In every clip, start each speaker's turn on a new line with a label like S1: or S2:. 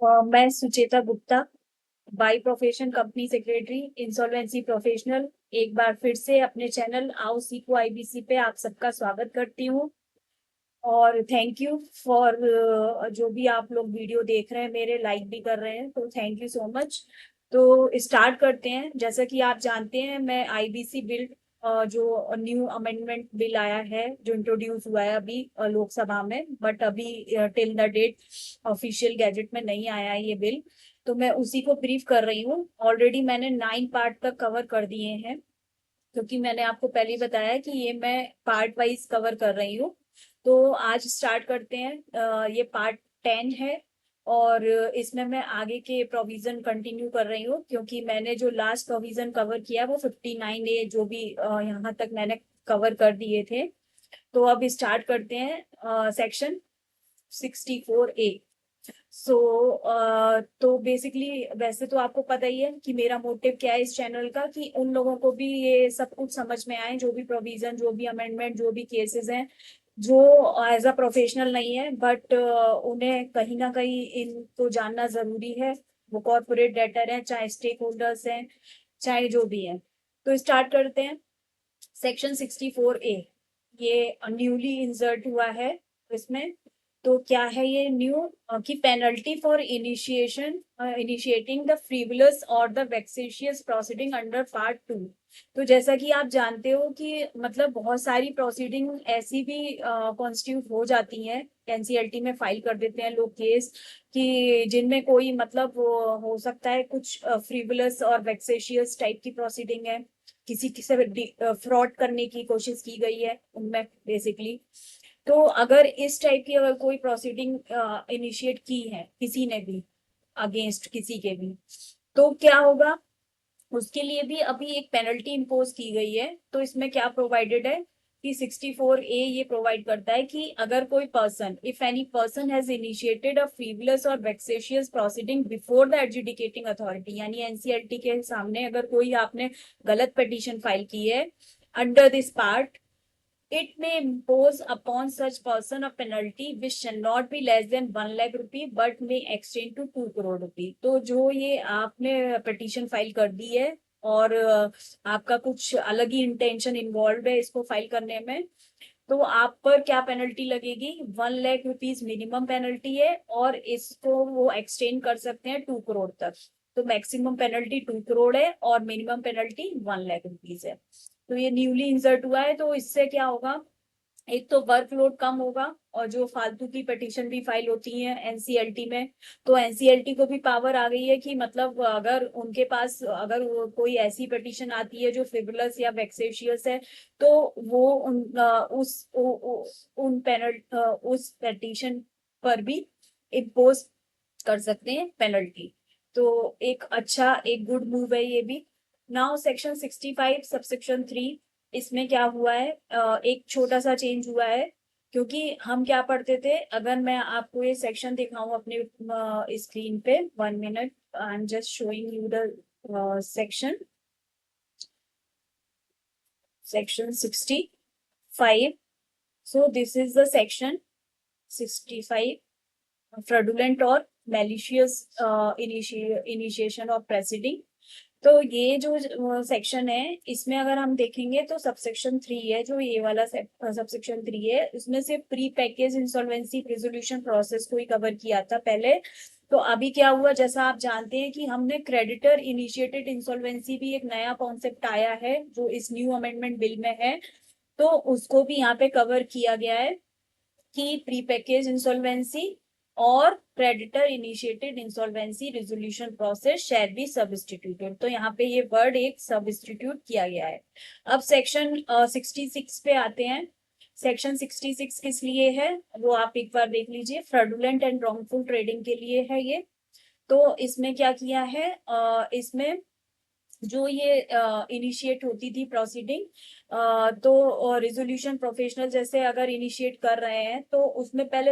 S1: मैं Sucheta Gupta, by profession company secretary, insolvency professional. एक बार फिर से अपने चैनल आओ सीखो आईबीसी पे आप सबका स्वागत करती हूँ। और थैंक यू फॉर जो भी आप लोग वीडियो देख रहे हैं, मेरे लाइक भी कर रहे हैं, तो थैंक यू सो मच। तो स्टार्ट करते हैं। जैसा कि आप जानते हैं, मैं आईबीसी बिल जो न्यू अमेंडमेंट बिल आया है, जो इंट्रोड्यूस हुआ है अभी लोकसभा में, बट अभी till the date official gazette में नहीं आया है ये बिल। तो मैं उसी को ब्रीफ कर रही हूँ। ऑलरेडी मैंने 9 पार्ट तक कवर कर दिए हैं, क्योंकि मैंने आपको पहले ही बताया कि ये मैं पार्ट वाइज कवर कर रही हूँ। तो आज स्टार्ट करते हैं। ये पार्ट 10 है। और इसमें मैं आगे के प्रोविजन कंटिन्यू कर रही हूँ, क्योंकि मैंने जो लास्ट प्रोविजन कवर किया वो 59A जो भी यहाँ तक मैंने कवर कर दिए थे। तो अब स्टार्ट करते हैं सेक्शन 64A। सो तो बेसिकली वैसे तो आपको पता ही है कि मेरा मोटिव क्या है इस चैनल का, कि उन लोगों को भी ये सब कुछ समझ में आए, जो भी प्रोविजन, जो भी अमेंडमेंट, जो भी केसेस हैं, जो एज अ प्रोफेशनल नहीं है, बट उन्हें कहीं ना कहीं इनको जानना जरूरी है। वो कॉर्पोरेट डेटर हैं, चाहे स्टेक होल्डर्स हैं, चाहे जो भी हैं। तो स्टार्ट करते हैं। सेक्शन 64A ये न्यूली इंसर्ट हुआ है इसमें। तो क्या है ये न्यू, कि पेनल्टी फॉर इनिशिएटिंग द फ्रीवलस और द वेक्सेशियस प्रोसीडिंग अंडर पार्ट 2। तो जैसा कि आप जानते हो कि मतलब बहुत सारी प्रोसीडिंग ऐसी भी कॉन्स्टिट्यूट हो जाती हैं, एनसीएलटी में फाइल कर देते हैं लोग केस, कि जिनमें कोई मतलब हो सकता है कुछ फ्रीवलस और वेक्सेशियस टाइप की प्रोसीडिंग है, किसी से फ्रॉड करने की कोशिश की गई है उनमें बेसिकली। तो अगर इस टाइप की अगर कोई प्रोसीडिंग इनिशिएट की है किसी ने भी, अगेंस्ट किसी के भी, तो क्या होगा, उसके लिए भी अभी एक पेनल्टी इम्पोज की गई है। तो इसमें क्या प्रोवाइडेड है कि 64A ये प्रोवाइड करता है कि अगर कोई person, if any person has initiated a frivolous or vexatious proceeding before the adjudicating authority, यानी एनसीएलटी के सामने अगर कोई आपने गलत पिटीशन फाइल की है under this part, it may impose upon such person a penalty which shall not be less than 1 lakh rupee but may extend to 2 crore rupee। तो जो ये आपने पिटीशन फाइल कर दी है और आपका कुछ अलग ही इंटेंशन इन्वॉल्व है इसको फाइल करने में, तो आप पर क्या पेनल्टी लगेगी, 1 लाख रुपीज मिनिमम पेनल्टी है, और इसको वो एक्सटेंड कर सकते हैं 2 करोड़ तक। तो मैक्सिमम पेनल्टी 2 करोड़ है और मिनिमम पेनल्टी 1 लाख रुपीज है। तो ये न्यूली इंसर्ट हुआ है। तो इससे क्या होगा, एक तो वर्कलोड कम होगा, और जो फालतू की पिटीशन भी फाइल होती है एनसीएलटी में, तो एनसीएलटी को भी पावर आ गई है कि मतलब अगर उनके पास अगर कोई ऐसी पिटीशन आती है जो फ्रिवलस या वेक्सेशियस है, तो वो उन पेनल उस पिटीशन पर भी इम्पोज कर सकते हैं पेनल्टी। तो एक अच्छा, एक गुड मूव है ये भी। नाउ सेक्शन 65 सबसेक्शन 3, इसमें क्या हुआ है, एक छोटा सा चेंज हुआ है। क्योंकि हम क्या पढ़ते थे, अगर मैं आपको ये सेक्शन दिखाऊं अपने स्क्रीन पे, 1 minute, I am just showing you the section, section 65। So this is the section 65, fraudulent और मैलिशियस इनिशिएशन ऑफ प्रेसिडिंग। तो ये जो सेक्शन है, इसमें अगर हम देखेंगे तो सबसेक्शन 3 है, जो ये वाला सबसेक्शन 3 है, उसमें से pre package insolvency resolution process को ही कवर किया था पहले। तो अभी क्या हुआ, जैसा आप जानते हैं कि हमने क्रेडिटर इनिशिएटेड इंसॉल्वेंसी भी एक नया कॉन्सेप्ट आया है जो इस न्यू अमेंडमेंट बिल में है, तो उसको भी यहाँ पे कवर किया गया है कि प्री पैकेज इंसॉल्वेंसी और creditor initiated insolvency resolution process shall be substituted. तो यहाँ पे ये वर्ड एक सब्स्टिट्यूट किया गया है। अब सेक्शन 66 पे आते हैं। सेक्शन 66 किस लिए है वो आप एक बार देख लीजिए, फ्रॉडुलेंट एंड रॉन्गफुल ट्रेडिंग के लिए है ये। तो इसमें क्या किया है, इसमें जो ये इनिशिएट होती थी प्रोसीडिंग, तो रिजोल्यूशन प्रोफेशनल जैसे अगर इनिशिएट कर रहे हैं, तो उसमें पहले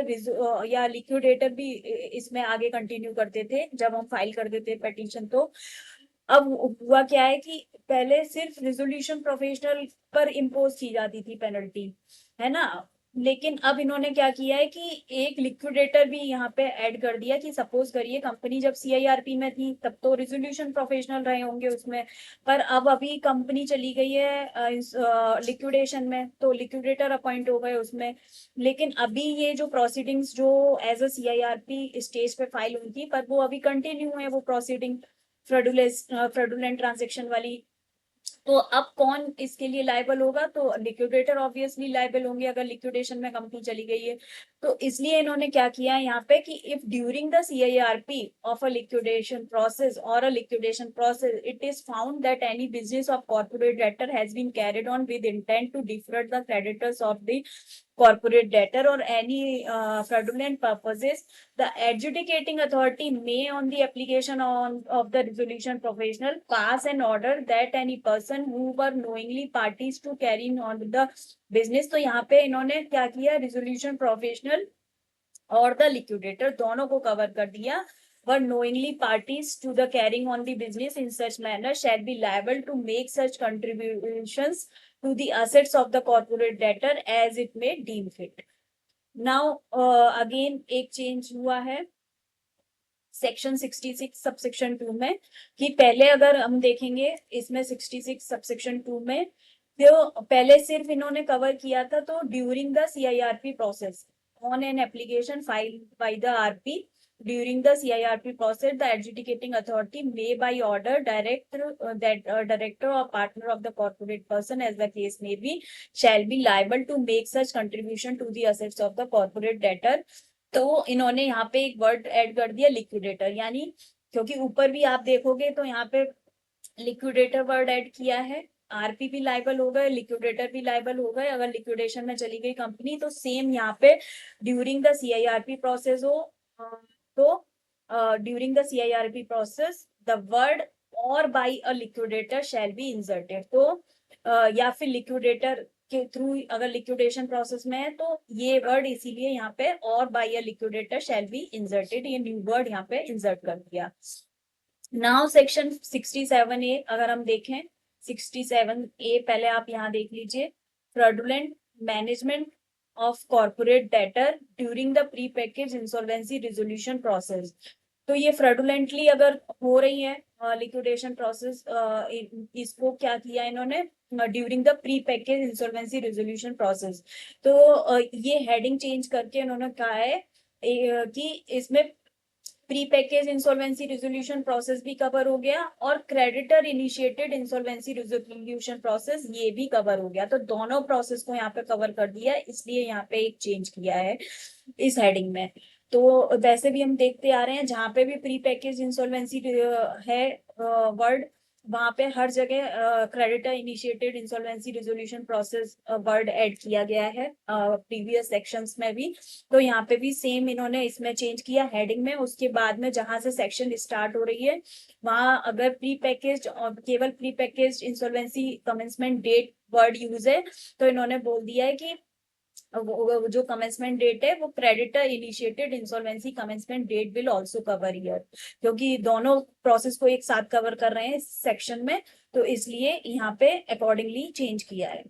S1: या लिक्विडेटर भी इसमें आगे कंटिन्यू करते थे जब हम फाइल कर देते पिटीशन। तो अब हुआ क्या है कि पहले सिर्फ रिजोल्यूशन प्रोफेशनल पर इम्पोज की जाती थी पेनल्टी, है ना, लेकिन अब इन्होंने क्या किया है कि एक लिक्विडेटर भी यहाँ पे ऐड कर दिया कि सपोज करिए कंपनी जब सीआईआरपी में थी तब तो रिजोल्यूशन प्रोफेशनल रहे होंगे उसमें, पर अब अभी कंपनी चली गई है लिक्विडेशन में, तो लिक्विडेटर अपॉइंट हो गए उसमें। लेकिन अभी ये जो प्रोसीडिंग्स जो एज अ सीआईआरपी स्टेज पे फाइल हुई थी, पर वो अभी कंटिन्यू है वो प्रोसीडिंग, फ्रॉडुलेंट ट्रांजेक्शन वाली। तो अब कौन इसके लिए लायबल होगा? तो लिक्विडेटर ऑब्वियसली लायबल होंगे अगर लिक्विडेशन में कंपनी चली गई है। तो इसलिए इन्होंने क्या किया है यहाँ पे कि if during the CIRP of a liquidation process or a liquidation process it is found that any business of corporate debtor has been carried on with intent to defraud the creditors of the corporate debtor or any fraudulent purposes, the adjudicating authority may, on the application of the resolution professional, pass an order that any person who were knowingly parties to carrying on the business. तो यहाँ पे इन्होंने क्या किया, resolution professional और the liquidator दोनों को cover कर दिया, were knowingly parties to the carrying on the business in such manner shall be liable to make such contributions to the assets of the corporate debtor as it may deem fit. Now again एक change हुआ है section 66 subsection 2 में, कि पहले अगर हम देखेंगे इसमें 66 सबसेक्शन 2 में, तो पहले सिर्फ इन्होंने कवर किया था तो during the CIRP process on an application filed by the RP during the CIRP process, the adjudicating authority may by order direct that director or partner of the corporate person as the case may be shall be liable to make such contribution to the assets of the corporate debtor. तो इन्होंने यहाँ पे एक word add कर दिया liquidator, यानी क्योंकि ऊपर भी आप देखोगे तो यहाँ पे लिक्विडेटर वर्ड ऐड किया है, आरपी भी लाइबल हो गए, लिक्विडेटर भी लाइबल हो गए अगर लिक्विडेशन में चली गई कंपनी। तो सेम यहाँ पे ड्यूरिंग द सीआईआरपी प्रोसेस हो तो during the CIRP process the word or by a liquidator shall be inserted. तो या फिर लिक्विडेटर के थ्रू अगर लिक्विडेशन प्रोसेस में है तो ये वर्ड इसीलिए यहाँ पे और by a liquidator shall be inserted, ये न्यू वर्ड यहाँ पे इंसर्ट कर दिया। नाउ सेक्शन 67A अगर हम देखें, 67A पहले आप यहाँ देख लीजिए, fraudulent management of corporate debtor during the pre package insolvency resolution process. तो ये फ्रॉडुलेंटली अगर हो रही है लिक्विडेशन प्रोसेस, इसको क्या किया इन्होंने, during the pre package insolvency resolution process. तो ये हेडिंग चेंज करके इन्होंने कहा है कि इसमें pre package insolvency resolution process भी कवर हो गया और creditor initiated insolvency resolution process ये भी कवर हो गया। तो दोनों प्रोसेस को यहाँ पे कवर कर दिया, इसलिए यहाँ पे एक चेंज किया है इस हेडिंग में। तो वैसे भी हम देखते आ रहे हैं जहां पे भी प्री पैकेज इंसॉल्वेंसी है वर्ड, वहां पे हर जगह creditor initiated insolvency resolution process word add किया गया है प्रीवियस सेक्शंस में भी। तो यहाँ पे भी सेम इन्होंने इसमें चेंज किया हेडिंग में, उसके बाद में जहां से सेक्शन स्टार्ट हो रही है वहां अगर प्री पैकेज और केवल pre package insolvency commencement date word use है तो इन्होंने बोल दिया है कि जो कमेंसमेंट डेट है वो creditor initiated insolvency commencement date will also cover here, क्योंकि दोनों प्रोसेस को एक साथ कवर कर रहे हैं सेक्शन में, तो इसलिए यहाँ पे अकॉर्डिंगली चेंज किया है।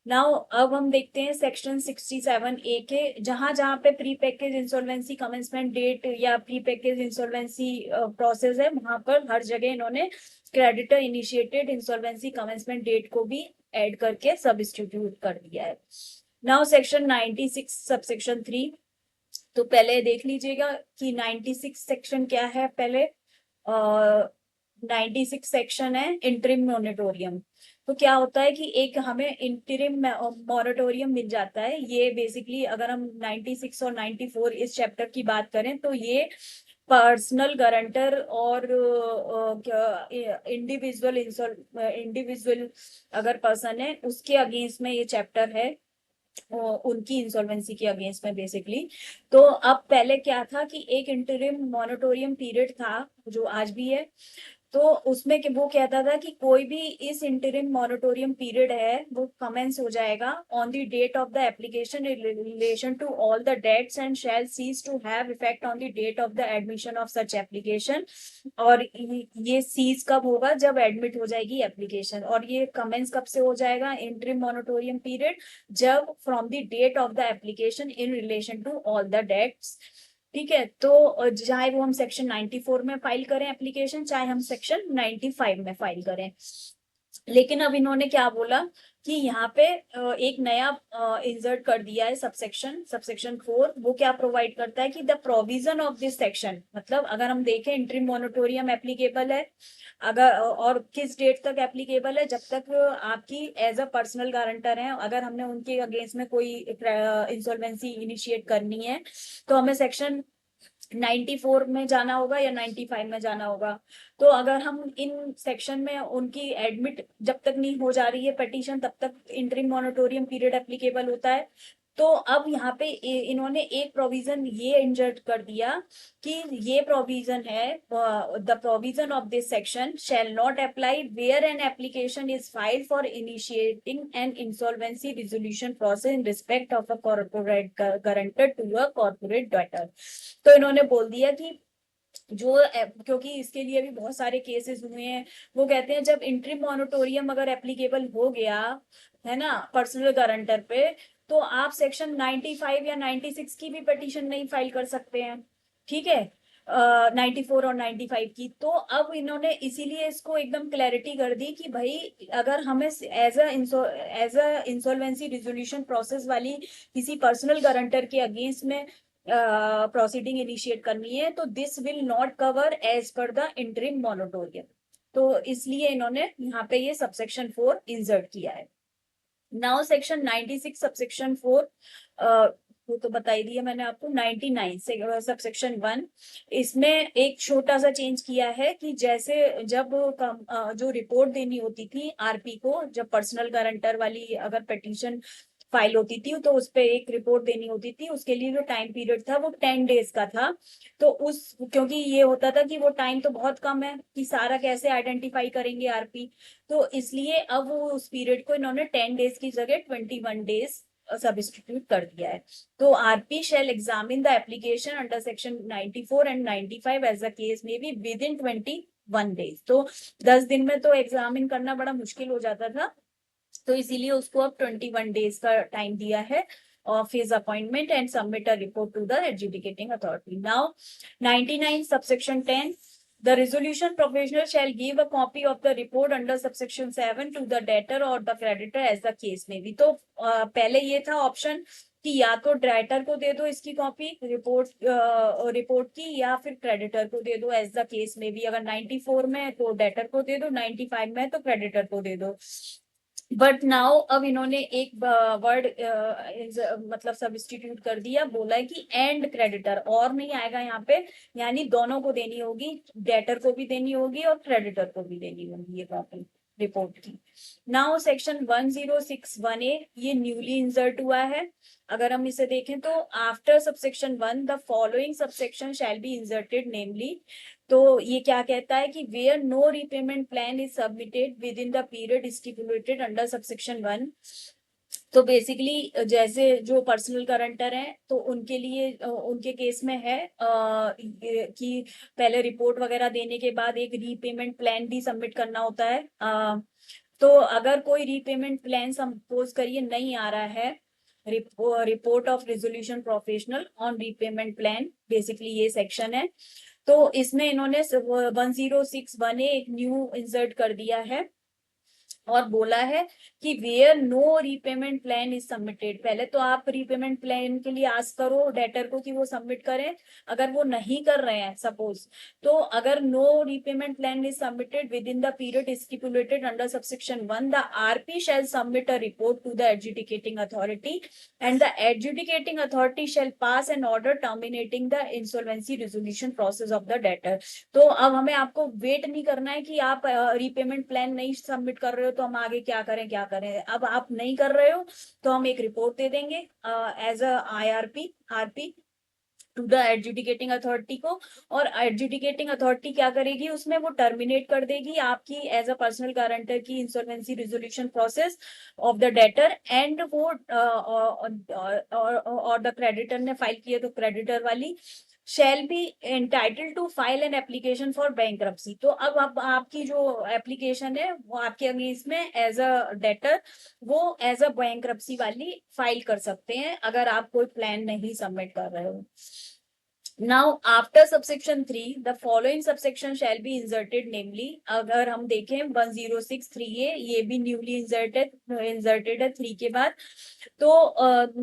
S1: नाउ अब हम देखते हैं सेक्शन 67A के, जहां जहां पे pre package insolvency commencement date या प्री पैकेज इंसॉल्वेंसी प्रोसेस है वहां पर हर जगह इन्होंने creditor initiated insolvency commencement date को भी ऐड करके सब्स्टिट्यूट कर दिया है। नाउ सेक्शन 96 सबसेक्शन 3, तो पहले देख लीजिएगा कि 96 सेक्शन क्या है। पहले 96 सेक्शन है इंटरिम मॉनिटोरियम। तो क्या होता है कि एक हमें इंटरिम मॉनिटोरियम मिल जाता है, ये बेसिकली अगर हम 96 और 94 इस चैप्टर की बात करें तो ये पर्सनल गारंटर और इंडिविजुअल अगर पर्सन है उसके अगेंस्ट में ये चैप्टर है, उनकी इंसॉल्वेंसी के अगेंस्ट में बेसिकली। तो अब पहले क्या था कि एक इंटरिम मॉनिटोरियम पीरियड था जो आज भी है, तो उसमें वो कहता था कि कोई भी इस इंटरिम मॉनिटोरियम पीरियड है वो कमेंस हो जाएगा on the date of the application in relation to all the dates and shall cease to have effect on the date of the admission of such application. और ये seize कब होगा, जब admit हो जाएगी एप्लीकेशन। और ये कमेंस कब से हो जाएगा इंटरिम मॉनिटोरियम पीरियड, जब from the date of the application in relation to all the dates. ठीक है, तो चाहे वो हम सेक्शन 94 में फाइल करें एप्लीकेशन, चाहे हम सेक्शन 95 में फाइल करें। लेकिन अब इन्होंने क्या बोला कि यहाँ पे एक नया इंसर्ट कर दिया है सबसेक्शन 4। वो क्या प्रोवाइड करता है कि the provision of this section, मतलब अगर हम देखें इंटरिम मॉनिटोरियम एप्लीकेबल है अगर, और किस डेट तक एप्लीकेबल है, जब तक आपकी एज अ पर्सनल गारंटर है, अगर हमने उनके अगेंस्ट में कोई इंसॉल्वेंसी इनिशिएट करनी है तो हमें सेक्शन 94 में जाना होगा या 95 में जाना होगा। तो अगर हम इन सेक्शन में उनकी एडमिट जब तक नहीं हो जा रही है पिटीशन, तब तक इंटरिम मॉनिटोरियम पीरियड एप्लीकेबल होता है। तो अब यहाँ पे इन्होंने एक प्रोविजन ये इंजर्ट कर दिया कि ये प्रोविजन है, the provision of this section shall not apply where an application is filed for initiating an insolvency resolution process in respect of a corporate guarantor to a corporate debtor. तो इन्होंने बोल दिया कि जो क्योंकि इसके लिए भी बहुत सारे केसेस हुए हैं, वो कहते हैं जब इंटरिम मॉनिटोरियम अगर एप्लीकेबल हो गया है ना पर्सनल गारंटर पे, तो आप सेक्शन 95 या 96 की भी पिटीशन नहीं फाइल कर सकते हैं। ठीक है, 94 और 95 की। तो अब इन्होंने इसीलिए इसको एकदम क्लैरिटी कर दी कि भाई अगर हमें as a insolvency resolution process वाली किसी पर्सनल गारंटर के अगेंस्ट में प्रोसीडिंग इनिशिएट करनी है, तो this will not cover as per the interim moratorium. तो इसलिए इन्होंने यहाँ पे ये सबसेक्शन 4 इंसर्ट किया है। नाउ सेक्शन 96 सबसेक्शन 4, वो तो बता ही दिया मैंने आपको। 99 से सबसेक्शन 1, इसमें एक छोटा सा चेंज किया है कि जैसे जब जो रिपोर्ट देनी होती थी आरपी को, जब पर्सनल गारंटर वाली अगर पिटीशन फाइल होती थी तो उस पे एक रिपोर्ट देनी होती थी, उसके लिए जो टाइम पीरियड था वो 10 डेज का था। तो उस क्योंकि ये होता था कि वो टाइम तो बहुत कम है कि सारा कैसे आइडेंटिफाई करेंगे आरपी, तो इसलिए अब वो उस पीरियड को इन्होंने 10 डेज की जगह 21 डेज सब्स्टिट्यूट कर दिया है। तो RP shall examine the application under section 94 and 95 as a case may be within 21 days. तो 10 दिन में तो एग्जामिन करना बड़ा मुश्किल हो जाता था, तो इसीलिए उसको अब 21 डेज का टाइम दिया है of his appointment and submit a report to the adjudicating authority. Now, 99 subsection 10, the resolution professional shall give a copy of the report under subsection 7 to the debtor or the creditor as the case may be. तो पहले ये था option कि या तो debtor को दे दो इसकी कॉपी रिपोर्ट की, या फिर क्रेडिटर को दे दो एज द केस में भी। अगर 94 में तो डेटर को दे दो, 95 में तो क्रेडिटर को दे दो। बट नाउ अब इन्होंने एक वर्ड मतलब सब्स्टिट्यूट कर दिया, बोला है कि एंड क्रेडिटर, और नहीं आएगा यहाँ पे, यानी दोनों को देनी होगी, डेटर को भी देनी होगी और क्रेडिटर को भी देनी होगी ये कॉपी रिपोर्ट की। नाउ सेक्शन 1061A ये न्यूली इंसर्ट हुआ है। अगर हम इसे देखें तो after subsection 1 the following subsection shall be inserted namely. तो ये क्या कहता है कि where no repayment plan is submitted within the period stipulated under subsection 1। तो बेसिकली जैसे जो पर्सनल गारंटर हैं तो उनके लिए उनके केस में है कि पहले रिपोर्ट वगैरह देने के बाद एक रीपेमेंट प्लान भी सबमिट करना होता है। तो अगर कोई रीपेमेंट प्लान सपोज करिए नहीं आ रहा है, report of resolution professional on repayment plan, basically ये सेक्शन है। तो इसमें इन्होंने 1061A एक न्यू इंसर्ट कर दिया है और बोला है कि where no repayment plan is submitted. पहले तो आप रीपेमेंट प्लान के लिए आस्क करो डेटर को कि वो सबमिट करें, अगर वो नहीं कर रहे हैं सपोज, तो अगर no repayment plan is submitted within the period stipulated under subsection 1 the RP shall submit a report to the adjudicating authority and the adjudicating authority shall pass an order terminating the insolvency resolution process of the debtor. तो अब हमें आपको wait नहीं करना है कि आप repayment plan नहीं सबमिट कर रहे हो तो हम आगे क्या करें। अब आप नहीं कर रहे हो तो हम एक रिपोर्ट दे देंगे as a IRP RP, to the adjudicating authority को, और एडजुडिकेटिंग अथॉरिटी क्या करेगी उसमें, वो टर्मिनेट कर देगी आपकी एज अ पर्सनल गारंटर की insolvency resolution process of the debtor, and वो और द क्रेडिटर ने फाइल किया तो क्रेडिटर वाली shall be entitled to file an application for bankruptcy। तो अब आपकी जो एप्लीकेशन है वो आपके अगेंस्ट में एज अ डेटर वो एज अ बैंक्रप्सी वाली फाइल कर सकते हैं अगर आप कोई प्लान नहीं सबमिट कर रहे हो। Now after subsection 3 the following subsection shall be inserted, namely अगर हम देखें 1063A ये भी न्यूली इंसर्टेड है 3 के बाद। तो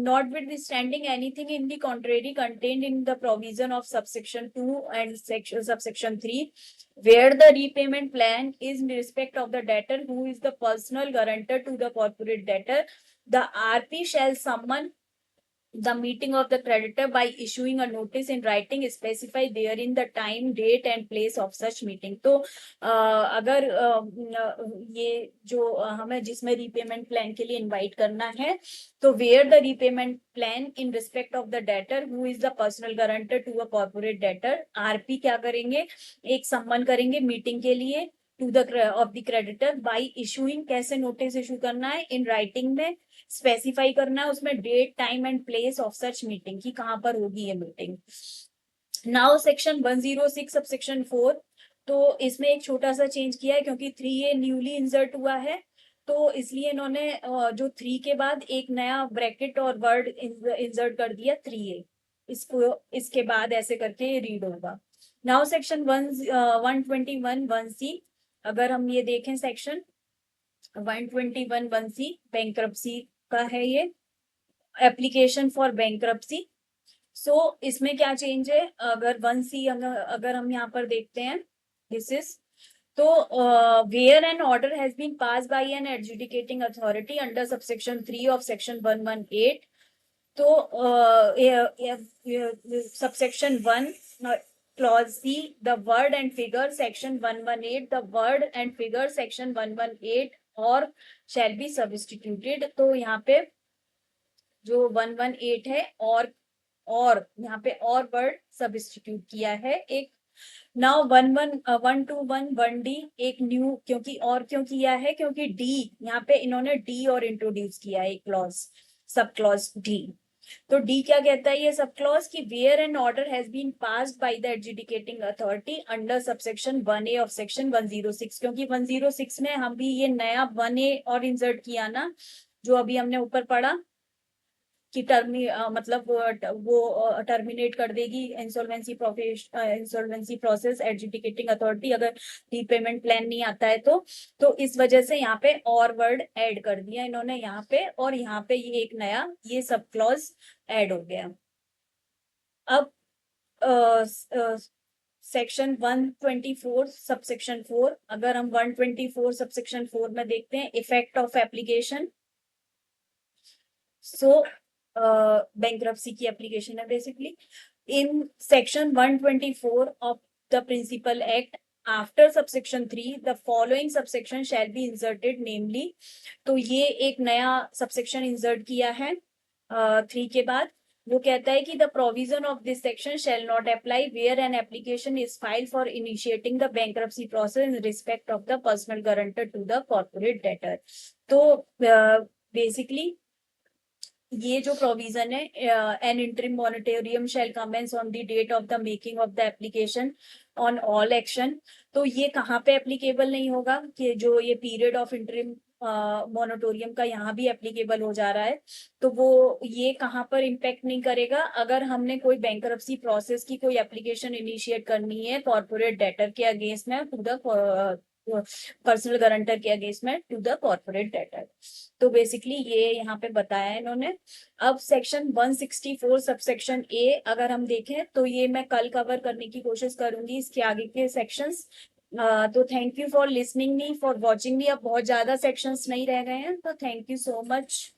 S1: notwithstanding anything in the contrary contained in the provision of subsection 2 and subsection 3 where the repayment plan is in respect of the debtor who is the personal guarantor to the corporate debtor, the RP shall summon the meeting of the creditor by issuing a notice in writing specify therein the time date and place of such meeting। तो अगर ये जो हमें जिसमें repayment plan के लिए invite करना है तो where the repayment plan in respect of the debtor who is the personal guarantor to a corporate debtor, RP क्या करेंगे, एक सम्मन करेंगे मीटिंग के लिए to the of the creditor by issuing, कैसे नोटिस इशू करना है, इन राइटिंग में स्पेसिफाई करना है उसमें date time and place of such meeting की कहां पर होगी ये meeting. Now section 106 sub section 4, तो इसमें एक छोटा सा चेंज किया है क्योंकि 3A न्यूली इंसर्ट हुआ है तो इसलिए इन्होंने जो 3 के बाद एक नया ब्रैकेट और वर्ड इंसर्ट कर दिया 3A, इसको इसके बाद ऐसे करके रीड होगा। नाउ सेक्शन 121 1C, अगर हम ये देखें सेक्शन 121 1C बैंक्रप्सी का है ये, एप्लीकेशन फॉर बैंक्रप्सी। सो इसमें क्या चेंज है, अगर 1C अगर हम यहाँ पर देखते हैं दिस इज, तो where an order has been pass by an adjudicating authority under subsection 3 of section 118, तो subsection 1 clause C the word and figure section 118 the word and figure section 118 और shall be substituted। तो यहाँ पे जो 118 है और यहाँ पे और वर्ड सब्स्टिट्यूट किया है एक। नाउ 121 1D एक न्यू, क्योंकि और क्यों किया है, क्योंकि डी यहाँ पे इन्होंने डी और इंट्रोड्यूस किया है एक क्लॉज, सब क्लॉज डी। तो डी क्या कहता है ये सब क्लॉज की, where an order has been passed by the adjudicating authority under subsection 1A of section 106, क्योंकि 106 में हम भी ये नया 1A और इंसर्ट किया ना जो अभी हमने ऊपर पढ़ा कि मतलब वो टर्मिनेट कर देगी इंसॉल्वेंसी प्रोसेस एडजुडिकेटिंग अथॉरिटी अगर रीपेमेंट प्लान नहीं आता है तो इस वजह से यहाँ पे और वर्ड ऐड कर दिया इन्होंने यहाँ पे, और यहाँ पे ये एक नया ये सब क्लॉज ऐड हो गया। अब सेक्शन 124 सबसेक्शन 4, अगर हम 124 सबसेक्शन 4 में देखते हैं effect of application, so bankruptcy की एप्लीकेशन है basically. In section 124 of the principal act after subsection 3 the following subsection shall be inserted namely, तो ये एक नया सबसेक्शन इंसर्ट किया है 3 के बाद। वो कहता है कि the provision of this section shall not apply where an application is filed for initiating the bankruptcy process in respect of the personal guarantor to the corporate debtor. तो बेसिकली ये जो प्रोविजन है an interim moratorium shall commence on the date of the making of the application on all action, तो ये कहाँ पे applicable नहीं होगा कि जो ये पीरियड ऑफ इंटरिम मॉनिटोरियम का यहाँ भी एप्लीकेबल हो जा रहा है, तो वो ये कहाँ पर इम्पेक्ट नहीं करेगा अगर हमने कोई बैंक्रप्सी प्रोसेस की कोई एप्लीकेशन इनिशिएट करनी है कॉर्पोरेट डेटर के अगेंस्ट में टू द पर्सनल गारंटर के अगेंस्ट में टू द कॉर्पोरेट डेटर। तो बेसिकली ये यहाँ पे बताया है इन्होंने। अब सेक्शन 164 सबसेक्शन ए अगर हम देखें तो ये मैं कल कवर करने की कोशिश करूंगी इसके आगे के सेक्शंस। तो thank you for listening me, for watching मी। अब बहुत ज्यादा सेक्शंस नहीं रह गए हैं, तो थैंक यू सो मच।